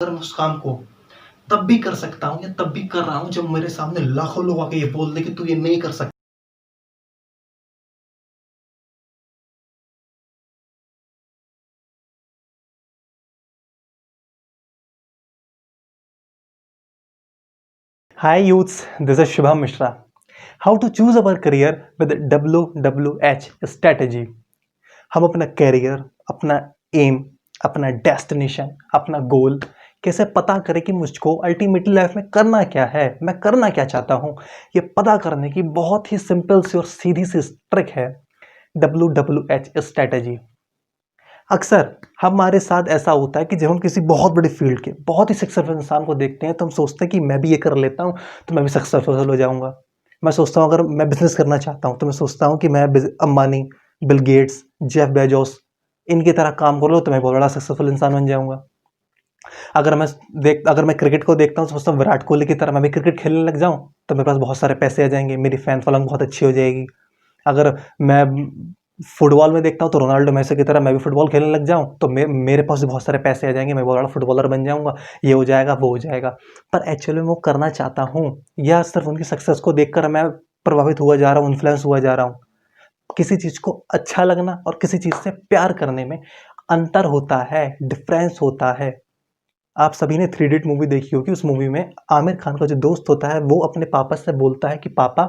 अगर मैं उस काम को तब भी कर सकता हूँ या तब भी कर रहा हूँ जब मेरे सामने लाखों लोग आके ये बोल दें कि तू ये नहीं कर सकता। Hi youths, this is Shubham Mishra. How to choose our career with WWH strategy. हम अपना कैरियर, अपना एम, अपना डेस्टिनेशन, अपना गोल कैसे पता करें कि मुझको अल्टीमेटली लाइफ में करना क्या है, मैं करना क्या चाहता हूँ। ये पता करने की बहुत ही सिंपल सी और सीधी सी ट्रिक है WWH स्ट्रेटेजी। अक्सर हमारे साथ ऐसा होता है कि जब हम किसी बहुत बड़ी फील्ड के बहुत ही सक्सेसफुल इंसान को देखते हैं तो हम सोचते हैं कि मैं भी ये कर लेता हूँ तो मैं भी सक्सेसफुल हो जाऊंगा। मैं सोचता हूँ अगर मैं बिजनेस करना चाहता हूँ तो मैं सोचता हूँ कि मैं Ambani, Bill Gates, Jeff Bezos इनकी तरह काम कर लो तो मैं बहुत बड़ा सक्सेसफुल इंसान बन जाऊंगा। अगर मैं क्रिकेट को देखता हूँ तो सोचता हूँ विराट कोहली की तरह मैं भी क्रिकेट खेलने लग जाऊँ तो मेरे पास बहुत सारे पैसे आ जाएंगे, मेरी फैन फॉलोइंग बहुत अच्छी हो जाएगी। अगर मैं फुटबॉल में देखता हूँ तो रोनाल्डो मैसी की तरह मैं भी फुटबॉल खेलने लग जाऊँ तो मेरे पास भी बहुत सारे पैसे आ जाएंगे, मैं बहुत बड़ा फुटबॉलर बन जाऊंगा। ये हो जाएगा, वो हो जाएगा। पर एक्चुअली मैं वो करना चाहता हूँ या सिर्फ उनकी सक्सेस को देखकर मैं प्रभावित हुआ जा रहा हूँ, इन्फ्लुएंस हुआ जा रहा हूँ। किसी चीज़ को अच्छा लगना और किसी चीज़ से प्यार करने में अंतर होता है, डिफरेंस होता है। आप सभी ने थ्री इडियट मूवी देखी होगी। उस मूवी में आमिर खान का जो दोस्त होता है वो अपने पापा से बोलता है कि पापा,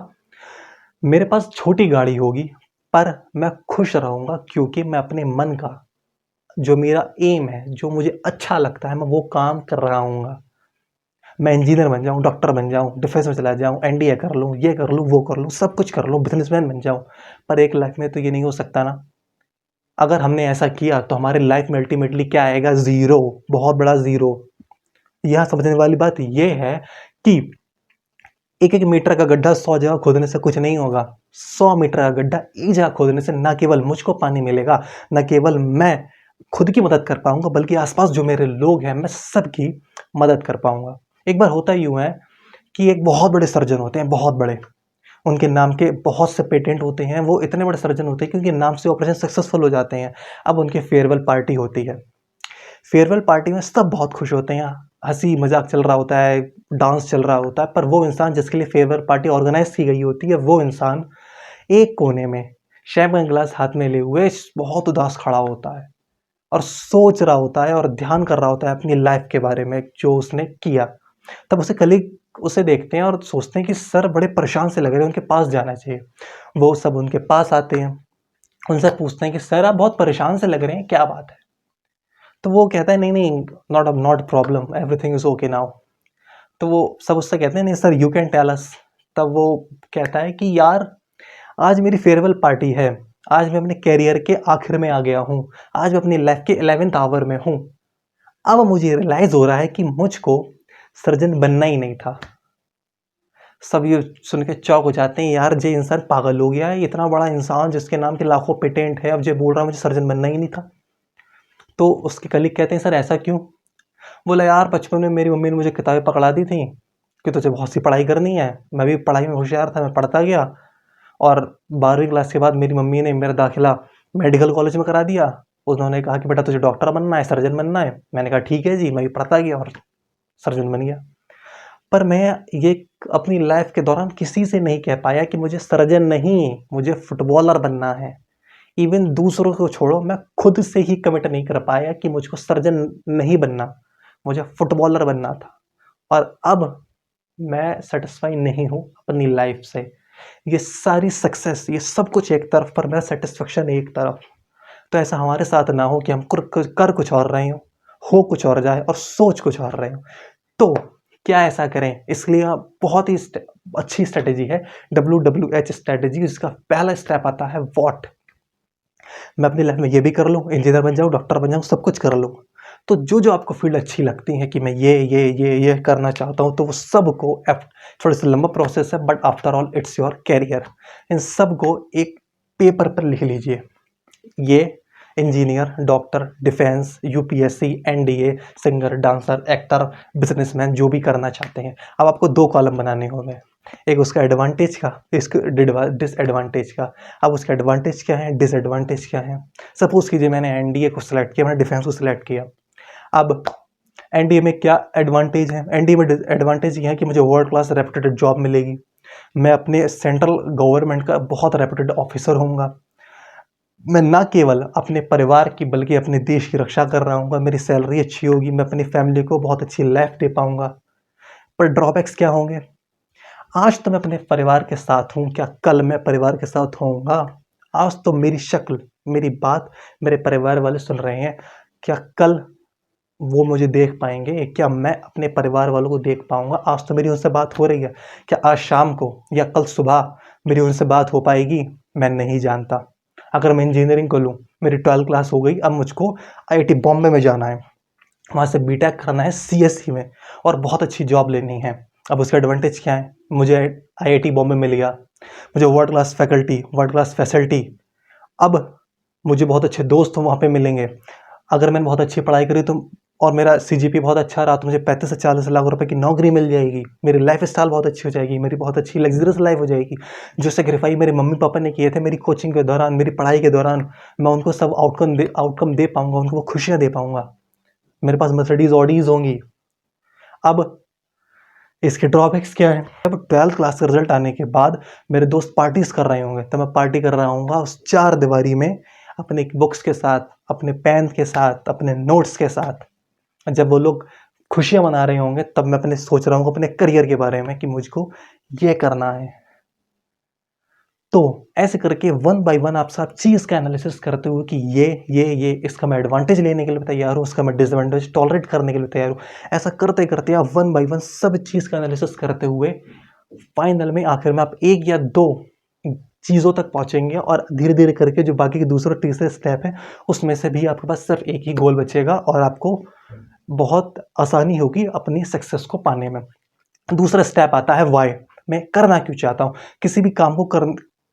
मेरे पास छोटी गाड़ी होगी पर मैं खुश रहूंगा क्योंकि मैं अपने मन का जो मेरा एम है, जो मुझे अच्छा लगता है, मैं वो काम कर रहा हूँ। मैं इंजीनियर बन जाऊँ, डॉक्टर बन जाऊँ, डिफेंस में चला जाऊँ, एनडीए कर लूँ, ये कर लूँ, वो कर लूँ, सब कुछ कर लूँ, बिजनेसमैन बन जाऊँ। पर एक लाइफ में तो ये नहीं हो सकता ना। अगर हमने ऐसा किया तो हमारी लाइफ में अल्टीमेटली क्या आएगा? जीरो, बहुत बड़ा जीरो। यहाँ समझने वाली बात ये है कि एक एक मीटर का गड्ढा 100 जगह खोदने से कुछ नहीं होगा। 100 मीटर का गड्ढा एक जगह खोदने से न केवल मुझको पानी मिलेगा, न केवल मैं खुद की मदद कर पाऊंगा, बल्कि आसपास जो मेरे लोग हैं मैं सबकी मदद कर पाऊंगा। एक बार होता यूं है कि एक बहुत बड़े सर्जन होते हैं, बहुत बड़े, उनके नाम के बहुत से पेटेंट होते हैं, वो इतने बड़े सर्जन होते हैं कि उनके नाम से ऑपरेशन सक्सेसफुल हो जाते हैं। अब उनकी फेयरवेल पार्टी होती है। फेयरवेल पार्टी में सब बहुत खुश होते हैं, हंसी मजाक चल रहा होता है, डांस चल रहा होता है। पर वो इंसान जिसके लिए फेयरवेल पार्टी ऑर्गेनाइज की गई होती है, वो इंसान एक कोने में शैम्प का गिलास हाथ में लिए हुए बहुत उदास खड़ा होता है और सोच रहा होता है और ध्यान कर रहा होता है अपनी लाइफ के बारे में जो उसने किया। तब उसे कलीग उसे देखते हैं और सोचते हैं कि सर बड़े परेशान से लग रहे हैं, उनके पास जाना चाहिए। वो सब उनके पास आते हैं, उनसे पूछते हैं कि सर आप बहुत परेशान से लग रहे हैं, क्या बात है? तो वो कहता है नहीं नहीं, not problem, everything is okay now. तो वो सब उससे कहते हैं नहीं sir, you can tell us. तब वो कहता है कि यार, आज मेरी फेयरवेल पार्टी है, आज मैं अपने कैरियर के आखिर में आ गया हूँ, आज मैं अपनी लाइफ के 11th आवर में हूँ। अब मुझे रियलाइज हो रहा है कि मुझको सर्जन बनना ही नहीं था। सब ये सुन के चौक हो जाते हैं, यार ये इंसान पागल हो गया है, इतना बड़ा इंसान जिसके नाम के लाखों पेटेंट है, अब ये बोल रहा है मुझे सर्जन बनना ही नहीं था। तो उसके कलीग कहते हैं सर ऐसा क्यों? बोला यार, बचपन में मेरी मम्मी ने मुझे किताबें पकड़ा दी थी कि तुझे बहुत सी पढ़ाई करनी है। मैं भी पढ़ाई में होशियार था, मैं पढ़ता गया और 12वीं क्लास के बाद मेरी मम्मी ने मेरा दाखिला मेडिकल कॉलेज में करा दिया। उन्होंने कहा कि बेटा तुझे डॉक्टर बनना है, सर्जन बनना है। मैंने कहा ठीक है जी, मैं भी पढ़ता गया और सर्जन बन गया। पर मैं ये अपनी लाइफ के दौरान किसी से नहीं कह पाया कि मुझे सर्जन नहीं, मुझे फुटबॉलर बनना है। इवन दूसरों को छोड़ो, मैं खुद से ही कमिट नहीं कर पाया कि मुझको सर्जन नहीं बनना, मुझे फुटबॉलर बनना था। और अब मैं सेटिस्फाई नहीं हूँ अपनी लाइफ से। ये सारी सक्सेस, ये सब कुछ एक तरफ, पर मेरा सेटिस्फेक्शन एक तरफ। तो ऐसा हमारे साथ ना हो कि हम कर कुछ और रहे हो कुछ और जाए और सोच कुछ और रहे हो। तो क्या ऐसा करें? इसलिए आप बहुत ही अच्छी स्ट्रेटेजी है WWH स्ट्रेटेजी। इसका पहला स्टेप आता है वॉट। मैं अपनी लाइफ में ये भी कर लूँ, इंजीनियर बन जाऊँ, डॉक्टर बन जाऊँ, सब कुछ कर लूँ। तो जो जो आपको फील्ड अच्छी लगती है कि मैं ये करना चाहता हूँ, तो वो सब को थोड़ा सा लंबा प्रोसेस है, but after all it's your career. इन सब को एक पेपर पर लिख लीजिए। ये engineer, doctor, defence, UPSC, NDA, singer, dancer, actor, businessman, जो भी करना चाहते हैं। अब आपको 2 कॉलम बनाने होंगे, एक उसका एडवांटेज का, एक डिसएडवांटेज का। अब उसका एडवांटेज क्या है, डिसएडवांटेज क्या है। सपोज कीजिए मैंने एनडीए को सिलेक्ट किया, मैंने डिफेंस को सिलेक्ट किया। अब एनडीए में क्या एडवांटेज है? एनडीए में एडवांटेज ये है कि मुझे वर्ल्ड क्लास रेपुटेड जॉब मिलेगी, मैं अपने सेंट्रल गवर्नमेंट का बहुत रेपुटेड ऑफिसर होऊंगा, मैं ना केवल अपने परिवार की बल्कि अपने देश की रक्षा कर रहा हूँ, मेरी सैलरी अच्छी होगी, मैं अपनी फैमिली को बहुत अच्छी लाइफ दे पाऊंगा। पर ड्रॉबैक्स क्या होंगे? आज तो मैं अपने परिवार के साथ हूँ, क्या कल मैं परिवार के साथ होऊंगा? आज तो मेरी शक्ल, मेरी बात मेरे परिवार वाले सुन रहे हैं, क्या कल वो मुझे देख पाएंगे? क्या मैं अपने परिवार वालों को देख पाऊंगा? आज तो मेरी उनसे बात हो रही है, क्या आज शाम को या कल सुबह मेरी उनसे बात हो पाएगी? मैं नहीं जानता। अगर मैं इंजीनियरिंग को लूँ, मेरी 12 क्लास हो गई, अब मुझको आईआईटी बॉम्बे में जाना है, वहाँ से बीटेक करना है सीएससी में और बहुत अच्छी जॉब लेनी है। अब उसका एडवांटेज क्या है? मुझे आईआईटी बॉम्बे मिल गया, मुझे world class faculty, world class facility, अब मुझे बहुत अच्छे दोस्त वहाँ पे मिलेंगे। अगर मैंने बहुत अच्छी पढ़ाई करी तो और मेरा सीजीपी बहुत अच्छा रहा तो मुझे 35 से 40 लाख रुपए की नौकरी मिल जाएगी, मेरी लाइफ स्टाइल बहुत अच्छी हो जाएगी, मेरी बहुत अच्छी लग्जरियस लाइफ हो जाएगी। जो सेक्रीफाई मेरे मम्मी पापा ने किए थे मेरी कोचिंग के दौरान, मेरी पढ़ाई के दौरान, मैं उनको सब आउटकम दे पाऊंगा, उनको वो खुशियाँ दे पाऊंगा। मेरे पास मर्सिडीज ऑडीज होंगी। अब इसके ड्रॉबैक्स क्या है? अब 12th क्लास का रिजल्ट आने के बाद मेरे दोस्त पार्टीज कर रहे होंगे तो मैं पार्टी कर रहा हूँगा उस चार दीवारी में, अपने बुक्स के साथ, अपने पेन के साथ, अपने नोट्स के साथ। जब वो लोग खुशियाँ मना रहे होंगे तब मैं अपने सोच रहा हूँ अपने करियर के बारे में कि मुझको ये करना है। तो ऐसे करके वन बाय वन आप सब चीज़ का एनालिसिस करते हुए कि ये इसका मैं एडवांटेज लेने के लिए तैयार हूँ, उसका मैं डिसएडवांटेज टॉलरेट करने के लिए तैयार हूँ। ऐसा करते करते आप वन बाय वन सब चीज़ का एनालिसिस करते हुए फाइनल में आखिर में आप एक या दो चीज़ों तक पहुंचेंगे और धीरे धीरे करके जो बाकी के दूसरे तीसरे स्टेप है उसमें से भी आपके पास सिर्फ एक ही गोल बचेगा और आपको बहुत आसानी होगी अपनी सक्सेस को पाने में। दूसरा स्टेप आता है वाई। मैं करना क्यों चाहता हूँ,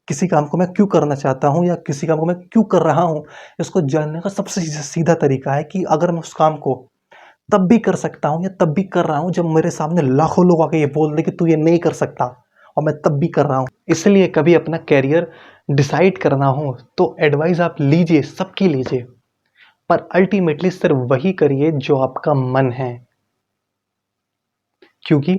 किसी काम को मैं क्यों करना चाहता हूँ या किसी काम को मैं क्यों कर रहा हूँ, इसको जानने का सबसे सीधा तरीका है कि अगर मैं उस काम को तब भी कर सकता हूँ या तब भी कर रहा हूँ जब मेरे सामने लाखों लोग आके ये बोल दे कि तू ये नहीं कर सकता, और मैं तब भी कर रहा हूँ। इसलिए कभी अपना कैरियर डिसाइड करना हो तो एडवाइस आप लीजिए, सबकी लीजिए, पर अल्टीमेटली सिर्फ वही करिए जो आपका मन है। क्योंकि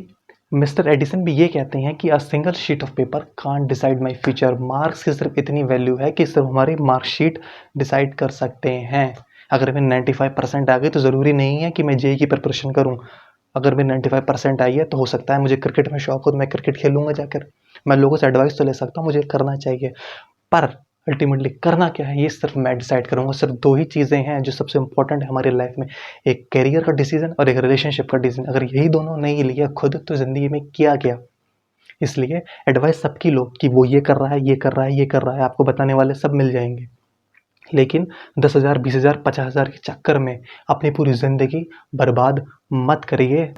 मिस्टर एडिसन भी ये कहते हैं कि a single sheet of paper can't decide my future. Marks की सिर्फ इतनी वैल्यू है कि सिर्फ हमारी मार्कशीट डिसाइड कर सकते हैं। अगर मैं 95% आ गई तो ज़रूरी नहीं है कि मैं जेई की प्रिपरेशन करूं। अगर मैं 95% आई है तो हो सकता है मुझे क्रिकेट में शौक हो तो मैं क्रिकेट खेलूंगा जाकर। मैं लोगों से एडवाइस तो ले सकता हूँ, मुझे करना चाहिए, पर अल्टीमेटली करना क्या है ये सिर्फ मैं डिसाइड करूंगा। सिर्फ दो ही चीज़ें हैं जो सबसे इंपॉर्टेंट है हमारी लाइफ में, एक कैरियर का डिसीजन और एक रिलेशनशिप का डिसीजन। अगर यही दोनों नहीं लिया खुद तो ज़िंदगी में क्या क्या। इसलिए एडवाइस सबकी लो कि वो ये कर रहा है, ये कर रहा है, ये कर रहा है, आपको बताने वाले सब मिल जाएंगे, लेकिन 10,000, 20,000, 50,000 के चक्कर में अपनी पूरी ज़िंदगी बर्बाद मत करिए।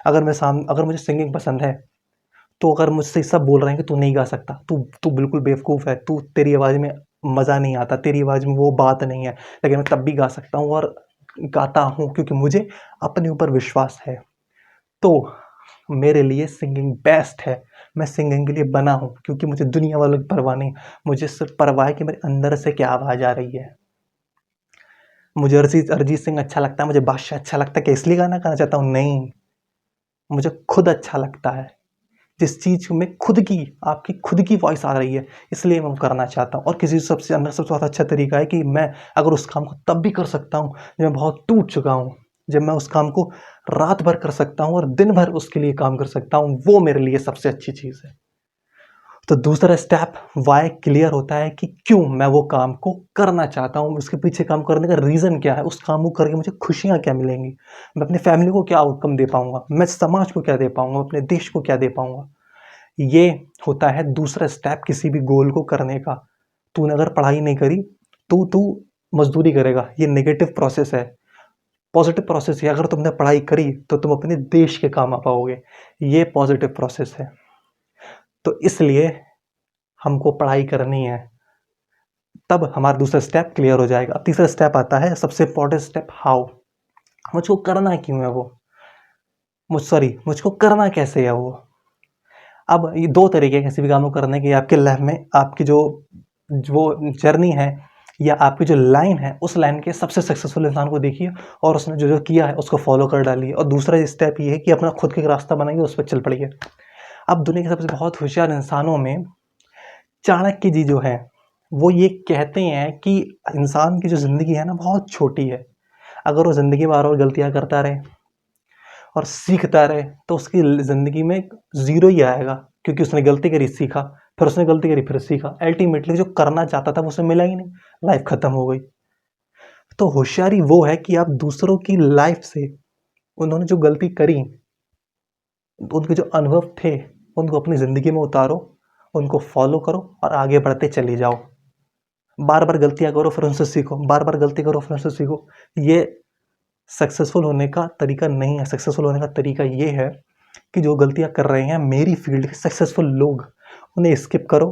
अगर मुझे सिंगिंग पसंद है तो अगर मुझसे सब बोल रहे हैं कि तू नहीं गा सकता, तू तू बिल्कुल बेवकूफ़ है, तू तेरी आवाज़ में मज़ा नहीं आता, तेरी आवाज़ में वो बात नहीं है, लेकिन मैं तब भी गा सकता हूँ और गाता हूँ क्योंकि मुझे अपने ऊपर विश्वास है। तो मेरे लिए सिंगिंग बेस्ट है। मैं सिंगिंग के लिए बना हूँ क्योंकि मुझे दुनिया वालों की परवाह नहीं, मुझे सिर्फ परवाह है कि मेरे अंदर से क्या आवाज़ आ रही है। मुझे अरिजीत सिंह अच्छा लगता है, मुझे बादशाह अच्छा लगता है, क्या इसलिए गाना गाना चाहता हूँ? नहीं, मुझे खुद अच्छा लगता है। जिस चीज़ में आपकी खुद की वॉइस आ रही है इसलिए मैं वो करना चाहता हूँ। और किसी सबसे अंदर सबसे ज़्यादा अच्छा तरीका है कि मैं अगर उस काम को तब भी कर सकता हूँ जब मैं बहुत टूट चुका हूँ, जब मैं उस काम को रात भर कर सकता हूँ और दिन भर उसके लिए काम कर सकता हूँ, वो मेरे लिए सबसे अच्छी चीज़ है। तो दूसरा स्टेप वाई क्लियर होता है कि क्यों मैं वो काम को करना चाहता हूँ, उसके पीछे काम करने का रीज़न क्या है, उस काम को करके मुझे खुशियाँ क्या मिलेंगी, मैं अपनी फैमिली को क्या आउटकम दे पाऊँगा, मैं समाज को क्या दे पाऊँगा, अपने देश को क्या दे पाऊँगा। ये होता है दूसरा स्टेप किसी भी गोल को करने का। तूने अगर पढ़ाई नहीं करी तो तू मजदूरी करेगा, ये नेगेटिव प्रोसेस है। पॉजिटिव प्रोसेस है अगर तुमने पढ़ाई करी तो तुम अपने देश के काम आ पाओगे, ये पॉजिटिव प्रोसेस है। तो इसलिए हमको पढ़ाई करनी है, तब हमारा दूसरा स्टेप क्लियर हो जाएगा। अब तीसरा स्टेप आता है सबसे इंपॉर्टेंट स्टेप, हाउ। मुझको करना क्यों है वो, मुझको करना कैसे है वो। अब ये दो तरीके हैं किसी भी काम को करने के, आपके लाइफ में आपकी जो वो जर्नी है या आपकी जो लाइन है उस लाइन के सबसे सक्सेसफुल इंसान को देखिए और उसने जो जो किया है उसको फॉलो कर डालिए। और दूसरा स्टेप ये है कि अपना खुद का एक रास्ता बनाइए, उस पर चल पड़िए। अब दुनिया के सबसे बहुत होशियार इंसानों में चाणक्य जी जो है वो ये कहते हैं कि इंसान की जो ज़िंदगी है ना बहुत छोटी है। अगर वो ज़िंदगी में बार बार गलतियाँ करता रहे और सीखता रहे तो उसकी ज़िंदगी में ज़ीरो ही आएगा, क्योंकि उसने गलती करी सीखा, फिर उसने गलती करी फिर सीखा। अल्टीमेटली जो करना चाहता था वो उसे मिला ही नहीं, लाइफ ख़त्म हो गई। तो होशियारी वो है कि आप दूसरों की लाइफ से उन्होंने जो गलती करी, उनके जो अनुभव थे, उनको अपनी ज़िंदगी में उतारो, उनको फॉलो करो और आगे बढ़ते चले जाओ। बार बार गलतियाँ करो फिर उनसे सीखो, बार बार गलती करो फिर उनसे सीखो। ये सक्सेसफुल होने का तरीका नहीं है। सक्सेसफुल होने का तरीका ये है कि जो गलतियाँ कर रहे हैं मेरी फील्ड के सक्सेसफुल लोग, उन्हें स्किप करो,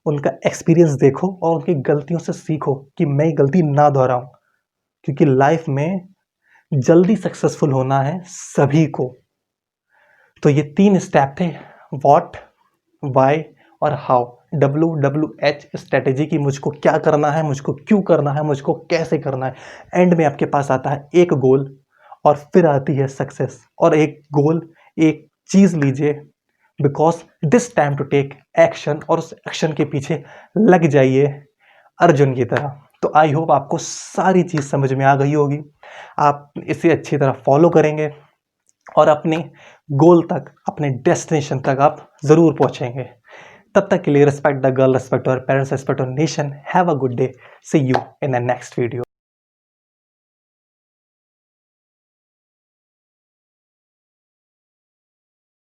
उनका एक्सपीरियंस देखो और उनकी गलतियों से सीखो कि मैं ये गलती ना दोहराऊं। क्योंकि लाइफ में जल्दी सक्सेसफुल होना है सभी को। तो ये 3 स्टेप थे, व्हाट, वाई और हाउ। WWH स्ट्रेटेजी की मुझको क्या करना है, मुझको क्यों करना है, मुझको कैसे करना है। एंड में आपके पास आता है एक गोल और फिर आती है सक्सेस। और एक गोल, एक चीज़ लीजिए, because this time to take action, और उस एक्शन के पीछे लग जाइए अर्जुन की तरह। तो आई होप आपको सारी चीज़ समझ में आ गई होगी। आप इसे अच्छी तरह फॉलो करेंगे और अपने गोल तक, अपने डेस्टिनेशन तक आप ज़रूर पहुंचेंगे। तब तक के लिए respect the girl, respect our parents, respect our nation. Have a good day. See you in the next video.